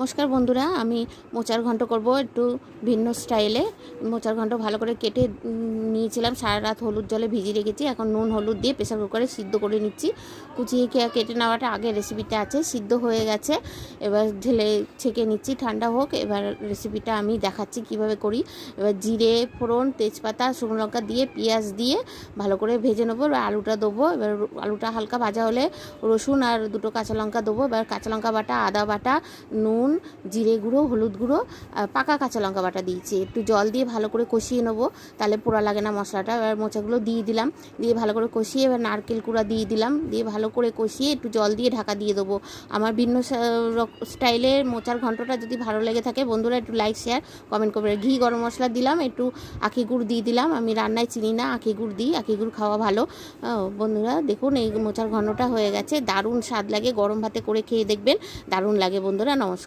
নমস্কার বন্ধুরা, আমি মোচার ঘন্ট করব একটু ভিন্ন স্টাইলে। মোচার ঘন্ট ভালো করে কেটে নিয়েছিলাম, সারা রাত হলুদ জলে ভিজিয়ে রেখেছি। এখন নুন হলুদ দিয়ে প্রেসার কুকারে সিদ্ধ করে নিচ্ছি। কুচিয়ে কেটে নেওয়াটা আগের রেসিপিটা আছে, সিদ্ধ হয়ে গেছে। এবার ঢেলে ছেঁকে নিচ্ছি, ঠান্ডা হোক। এবার রেসিপিটা আমি দেখাচ্ছি কিভাবে করি। এবার জিরে ফোড়ন, তেজপাতা, শুকনো লঙ্কা দিয়ে পেঁয়াজ দিয়ে ভালো করে ভেজে নেবো। এবার আলুটা দেবো। এবার আলুটা হালকা ভাজা হলে রসুন আর দুটো কাঁচা লঙ্কা দেবো। এবার কাঁচা লঙ্কা বাটা, আদা বাটা, নুন, জিরে গুঁড়ো, হলুদ গুঁড়ো, পাকা কাঁচা লঙ্কা বাটা দিয়েছি। একটু জল দিয়ে ভালো করে কষিয়ে নেবো, তাহলে পোড়া লাগে না মশলাটা। এবার মোচাগুলো দিয়ে দিলাম, দিয়ে ভালো করে কষিয়ে এবার নারকেল কুড়া দিয়ে দিলাম, দিয়ে ভালো করে কষিয়ে একটু জল দিয়ে ঢাকা দিয়ে দেবো। আমার ভিন্ন স্টাইলের মোচার ঘন্টটা যদি ভালো লেগে থাকে বন্ধুরা, একটু লাইক শেয়ার কমেন্ট করবে। ঘি গরম মশলা দিলাম, একটু আখি গুড় দিয়ে দিলাম। আমি রান্নায় চিনি না, আখি গুড় দিই, আখি গুড় খাওয়া ভালো। বন্ধুরা দেখুন, এই মোচার ঘন্টটা হয়ে গেছে, দারুণ স্বাদ লাগে। গরম ভাতে করে খেয়ে দেখবেন, দারুণ লাগে বন্ধুরা। নমস্কার।